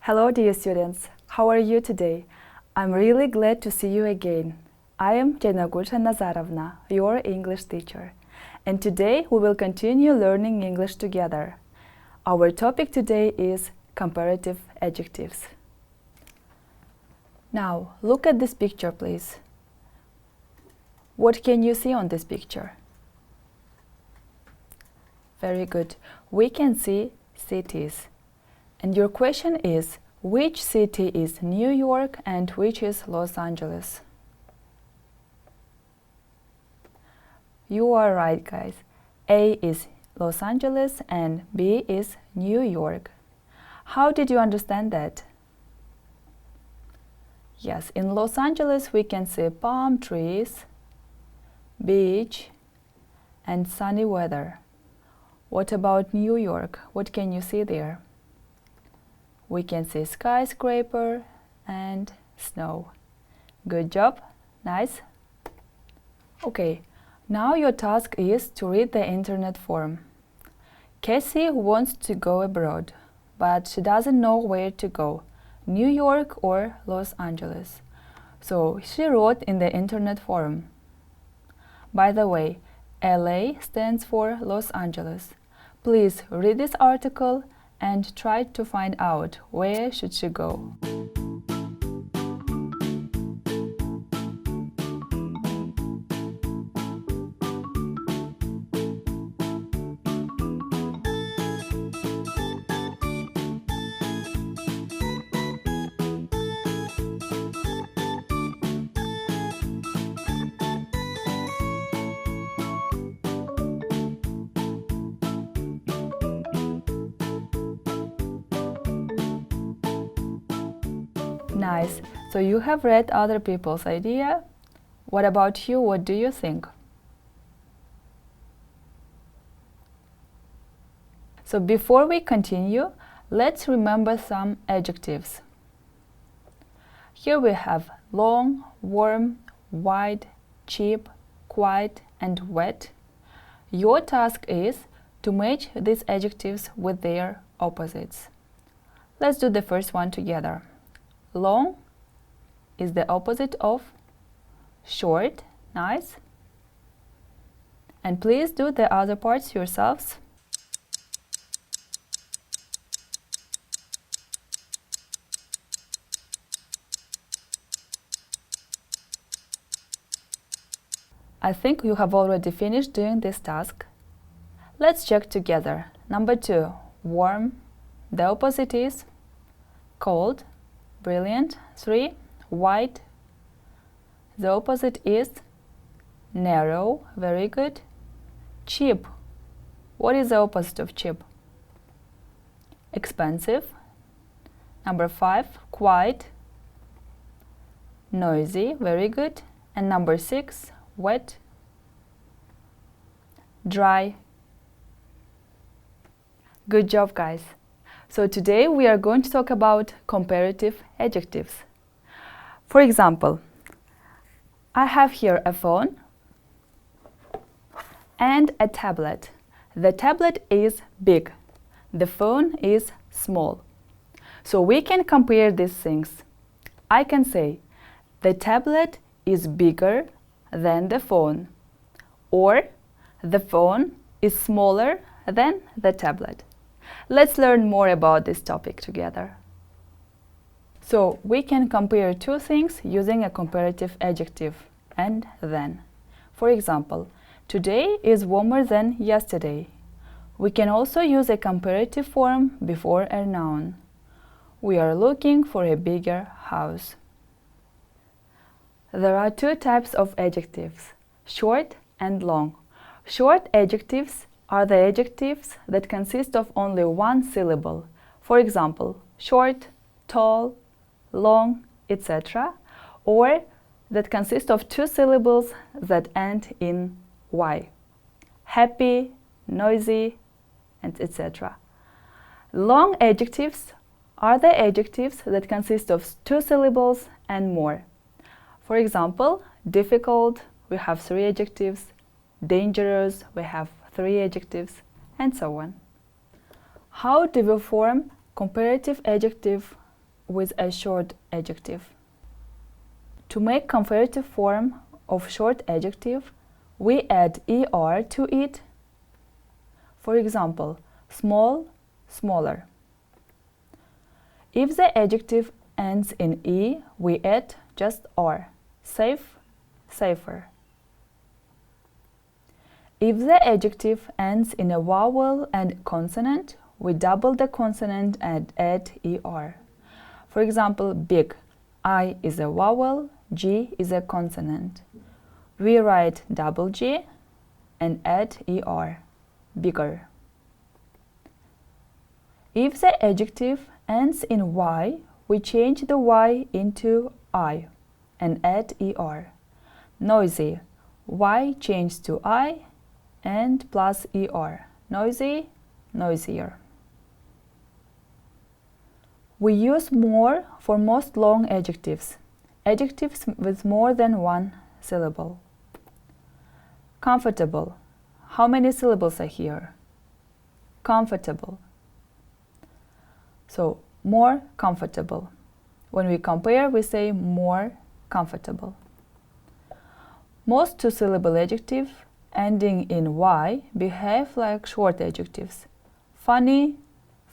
Hello dear students, how are you today? I'm really glad to see you again. I am Janagulsha Nazarovna, your English teacher. And today we will continue learning English together. Our topic today is comparative adjectives. Now, look at this picture, please. What can you see on this picture? Very good. We can see cities. And your question is, which city is New York and which is Los Angeles? You are right, guys. A is Los Angeles and B is New York. How did you understand that? Yes, in Los Angeles we can see palm trees, beach, and sunny weather. What about New York? What can you see there? We can see skyscraper and snow. Good job. Nice. Okay, now your task is to read the internet form. Cassie wants to go abroad, but she doesn't know where to go, New York or Los Angeles. So she wrote in the internet forum. By the way, LA stands for Los Angeles. Please read this article and try to find out where should she go. Nice. So you have read other people's idea. What about you? What do you think? So before we continue, let's remember some adjectives. Here we have long, warm, wide, cheap, quiet, and wet. Your task is to match these adjectives with their opposites. Let's do the first one together. Long is the opposite of short. Nice. And please do the other parts yourselves. I think you have already finished doing this task. Let's check together. Number 2, warm. The opposite is cold. Brilliant. 3, wide. The opposite is narrow. Very good. Cheap. What is the opposite of cheap? Expensive. Number 5, quiet. Noisy. Very good. And number 6, wet. Dry. Good job, guys. So today we are going to talk about comparative adjectives. For example, I have here a phone and a tablet. The tablet is big. The phone is small. So we can compare these things. I can say the tablet is bigger than the phone, or the phone is smaller than the tablet. Let's learn more about this topic together. So we can compare two things using a comparative adjective, and then. For example, today is warmer than yesterday. We can also use a comparative form before a noun. We are looking for a bigger house. There are two types of adjectives, short and long. Short adjectives are the adjectives that consist of only one syllable. For example, short, tall, long, etc. Or that consist of two syllables that end in y. Happy, noisy, and etc. Long adjectives are the adjectives that consist of two syllables and more. For example, difficult, we have 3 adjectives. Dangerous, we have 3 adjectives, and so on. How do we form comparative adjective with a short adjective. To make comparative form of short adjective, we add er to it. For example, small, smaller. If the adjective ends in e, we add just r. Safe, safer. If the adjective ends in a vowel and consonant, we double the consonant and add er. For example, big. I is a vowel, G is a consonant. We write double G and add er. Bigger. If the adjective ends in y, we change the y into I and add er. Noisy. Y changed to I and plus er. Noisy, noisier. We use more for most long adjectives. Adjectives with more than one syllable. Comfortable. How many syllables are here? Comfortable. So, more comfortable. When we compare, we say more comfortable. Most two-syllable adjectives ending in y behave like short adjectives. Funny,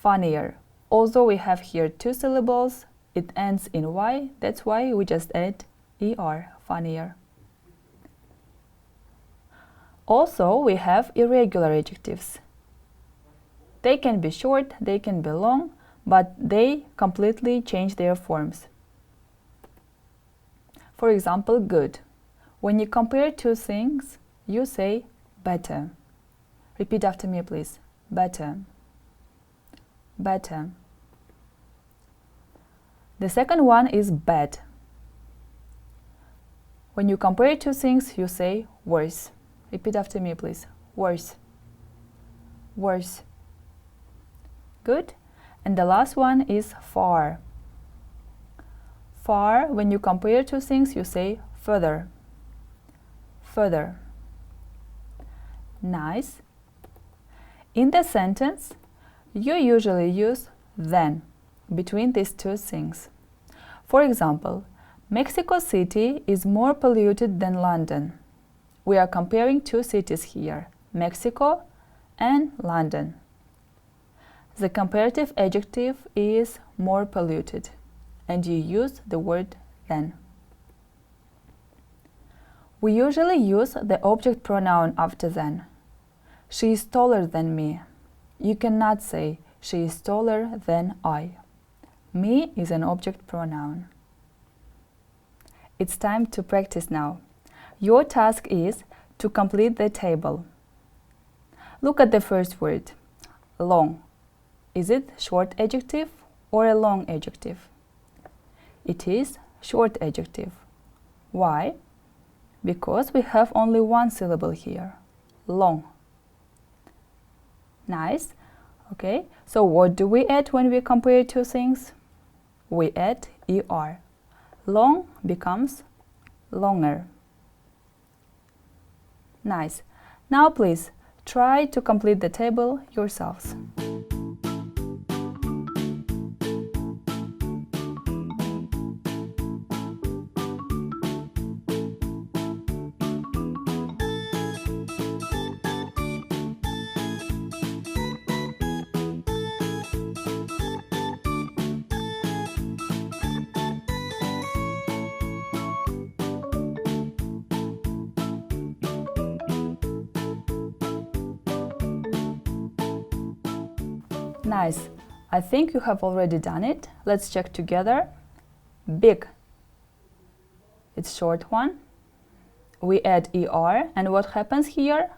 funnier. Although we have here two syllables, it ends in y, that's why we just add er, funnier. Also, we have irregular adjectives. They can be short, they can be long, but they completely change their forms. For example, good. When you compare two things, you say better. Repeat after me, please. Better. Better. The second one is bad. When you compare two things, you say worse. Repeat after me, please. Worse. Worse. Good. And the last one is far. Far, when you compare two things, you say further. Further. Nice. In the sentence, you usually use then between these two things. For example, Mexico City is more polluted than London. We are comparing two cities here, Mexico and London. The comparative adjective is more polluted, and you use the word than. We usually use the object pronoun after than. She is taller than me. You cannot say she is taller than I. Me is an object pronoun. It's time to practice now. Your task is to complete the table. Look at the first word, long. Is it short adjective or a long adjective? It is short adjective. Why? Because we have only one syllable here, long. Nice. Okay, so what do we add when we compare two things? We add er. Long becomes longer. Nice. Now please try to complete the table yourselves. Nice. I think you have already done it. Let's check together. Big. It's short one. We add er, and what happens here?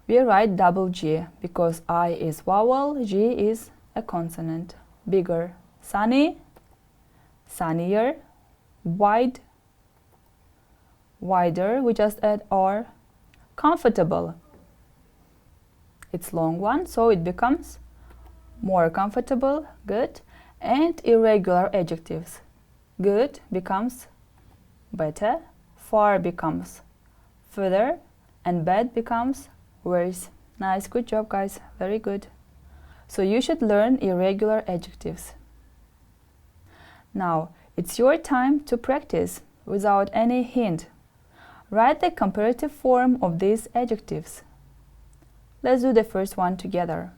We write double G because I is vowel, G is a consonant. Bigger. Sunny, sunnier. Wide, wider. We just add r. Comfortable. It's long one, so it becomes more comfortable, good. And irregular adjectives. Good becomes better, far becomes further, and bad becomes worse. Nice, good job guys, very good. So you should learn irregular adjectives. Now, it's your time to practice without any hint. Write the comparative form of these adjectives. Let's do the first one together.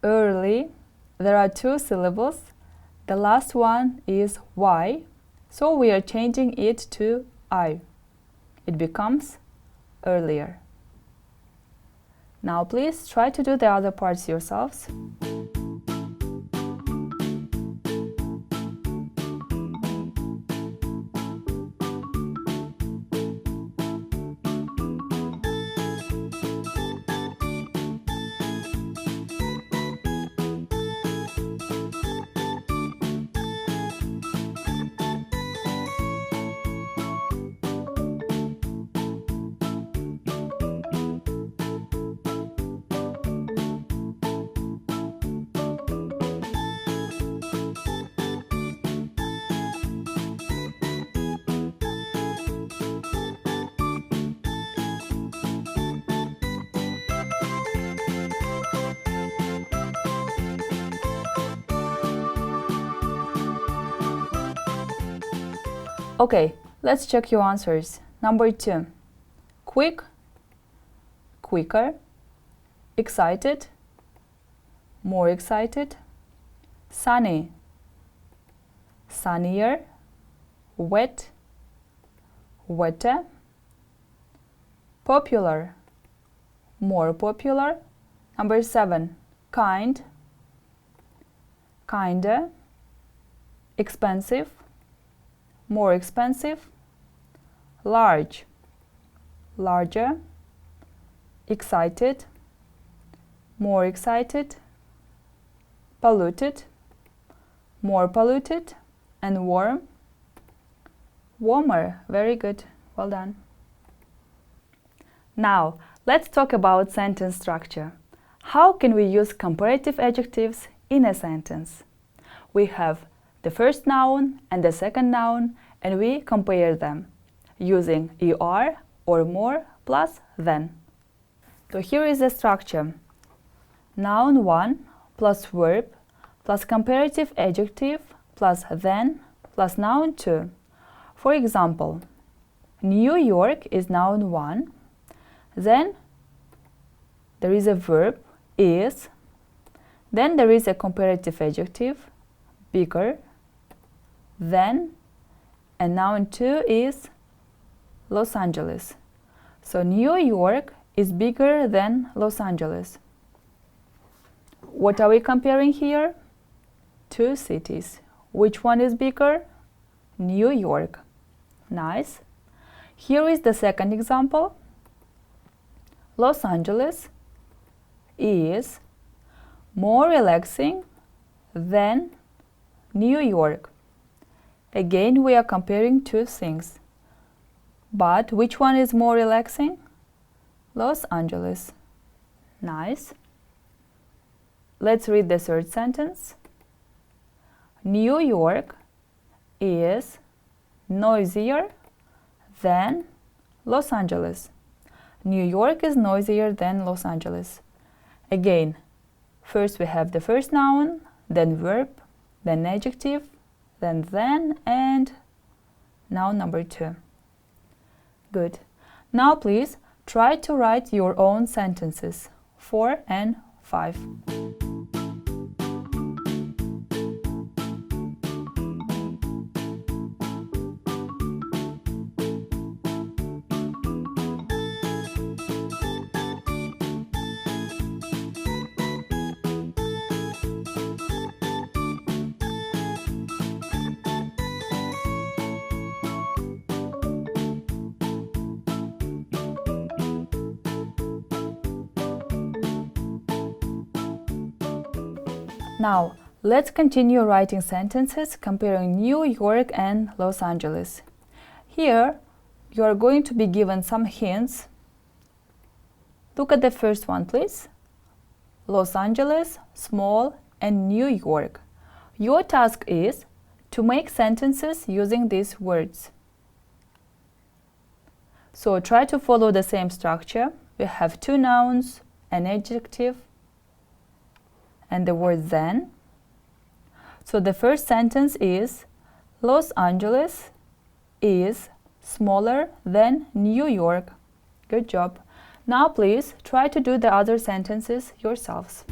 Early, there are 2 syllables. The last one is Y, so we are changing it to I. It becomes earlier. Now please try to do the other parts yourselves. Okay, let's check your answers. Number 2. Quick, quicker, excited, more excited, sunny, sunnier, wet, wetter, popular, more popular. Number 7. Kind, kinder, expensive, more expensive, large, larger, excited, more excited, polluted, more polluted, and warm, warmer. Very good. Well done. Now, let's talk about sentence structure. How can we use comparative adjectives in a sentence? We have the first noun and the second noun, and we compare them using er or more plus than. So here is the structure. Noun 1 plus verb plus comparative adjective plus than plus noun 2. For example, New York is noun 1, then there is a verb is, then there is a comparative adjective bigger, then, and noun 2 is Los Angeles. So New York is bigger than Los Angeles. What are we comparing here? 2 cities. Which one is bigger? New York. Nice. Here is the second example. Los Angeles is more relaxing than New York. Again, we are comparing 2 things. But which one is more relaxing? Los Angeles. Nice. Let's read the third sentence. New York is noisier than Los Angeles. New York is noisier than Los Angeles. Again, first we have the first noun, then verb, then adjective, then, and noun number 2. Good. Now please try to write your own sentences, 4 and 5. Now, let's continue writing sentences comparing New York and Los Angeles. Here, you are going to be given some hints. Look at the first one, please. Los Angeles, small, and New York. Your task is to make sentences using these words. So try to follow the same structure. We have 2 nouns, an adjective, and the word then. So the first sentence is Los Angeles is smaller than New York. Good job. Now please try to do the other sentences yourselves.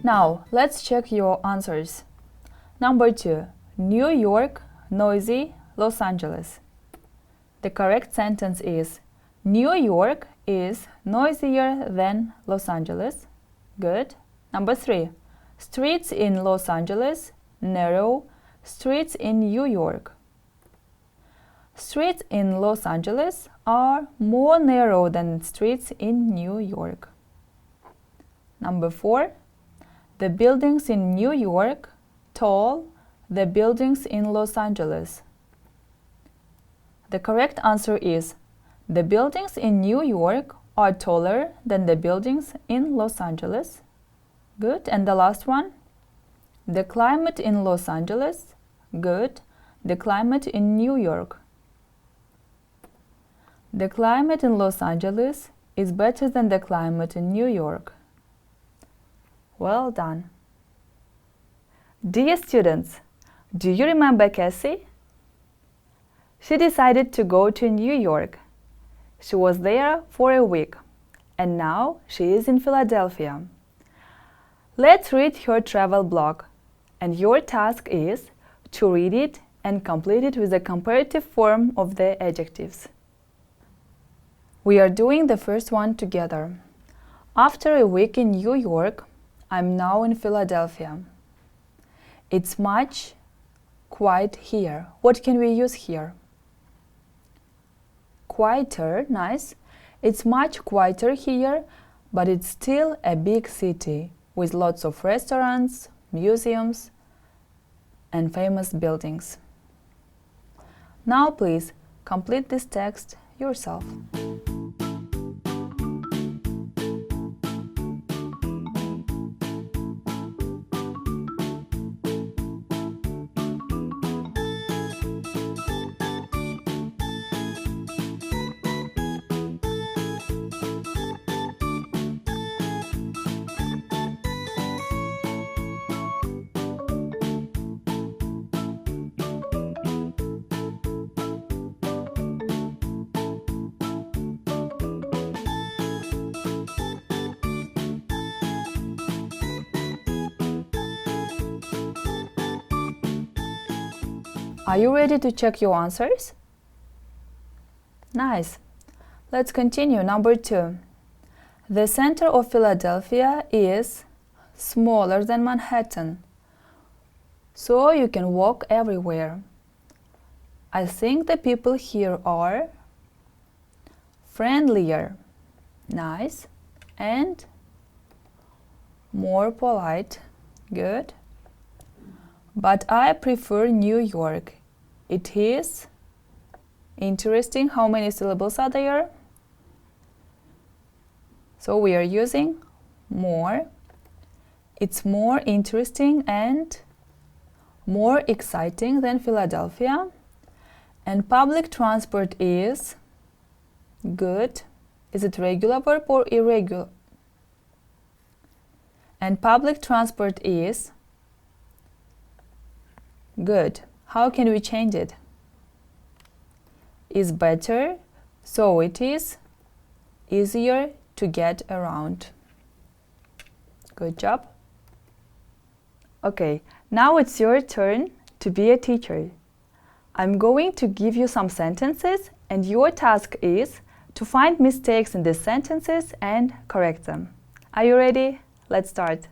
Now, let's check your answers. Number 2. New York, noisy, Los Angeles. The correct sentence is New York is noisier than Los Angeles. Good. Number 3. Streets in Los Angeles, narrow, streets in New York. Streets in Los Angeles are more narrow than streets in New York. Number 4. The buildings in New York tall, the buildings in Los Angeles. The correct answer is the buildings in New York are taller than the buildings in Los Angeles. Good. And the last one. The climate in Los Angeles. Good. The climate in New York. The climate in Los Angeles is better than the climate in New York. Well done. Dear students, do you remember Cassie? She decided to go to New York. She was there for a week, and now she is in Philadelphia. Let's read her travel blog, and your task is to read it and complete it with the comparative form of the adjectives. We are doing the first one together. After a week in New York, I'm now in Philadelphia. It's much quiet here. What can we use here? Quieter, nice. It's much quieter here, but it's still a big city with lots of restaurants, museums, and famous buildings. Now please complete this text yourself. Are you ready to check your answers? Nice. Let's continue. Number 2. The center of Philadelphia is smaller than Manhattan, so you can walk everywhere. I think the people here are friendlier, nice, and more polite. Good. But I prefer New York. It is interesting. How many syllables are there? So we are using more. It's more interesting and more exciting than Philadelphia. And public transport is good. Is it regular verb or irregular? And public transport is good. How can we change it? Is better, so it is easier to get around. Good job. Okay, now it's your turn to be a teacher. I'm going to give you some sentences, and your task is to find mistakes in these sentences and correct them. Are you ready? Let's start.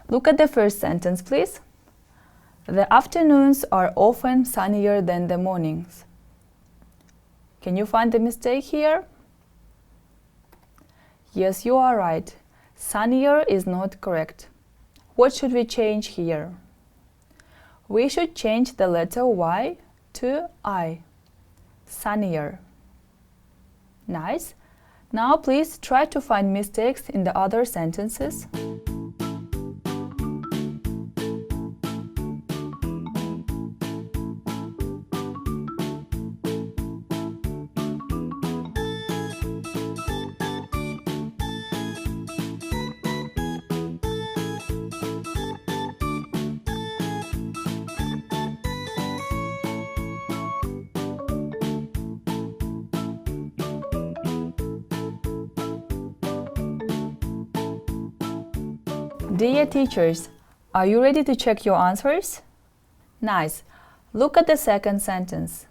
Look at the first sentence, please. The afternoons are often sunnier than the mornings. Can you find the mistake here? Yes, you are right. Sunnier is not correct. What should we change here? We should change the letter Y to I. Sunnier. Nice. Now please try to find mistakes in the other sentences. Dear teachers, are you ready to check your answers? Nice. Look at the second sentence.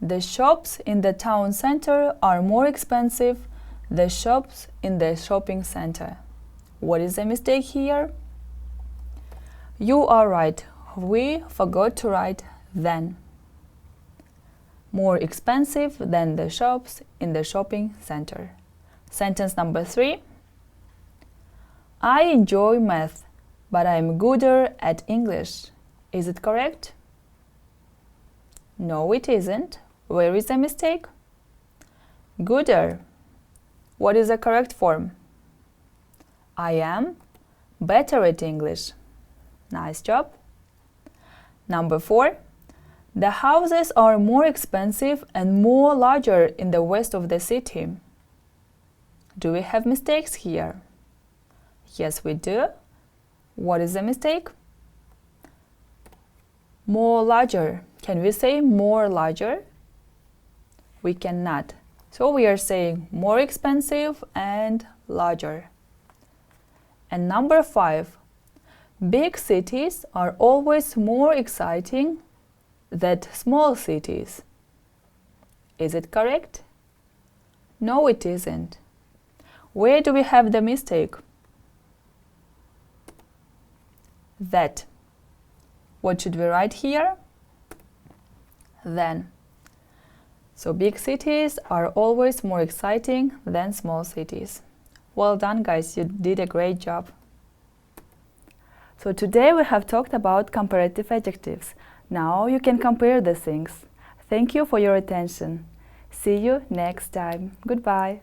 The shops in the town center are more expensive than shops in the shopping center. What is the mistake here? You are right. We forgot to write than. More expensive than the shops in the shopping center. Sentence number 3. I enjoy math, but I'm gooder at English. Is it correct? No, it isn't. Where is the mistake? Gooder. What is the correct form? I am better at English. Nice job. Number 4. The houses are more expensive and more larger in the west of the city. Do we have mistakes here? Yes, we do. What is the mistake? More larger. Can we say more larger? We cannot. So we are saying more expensive and larger. And number 5. Big cities are always more exciting than small cities. Is it correct? No, it isn't. Where do we have the mistake? That. What should we write here? Then. So big cities are always more exciting than small cities. Well done, guys, you did a great job. So today we have talked about comparative adjectives. Now you can compare the things. Thank you for your attention. See you next time. Goodbye.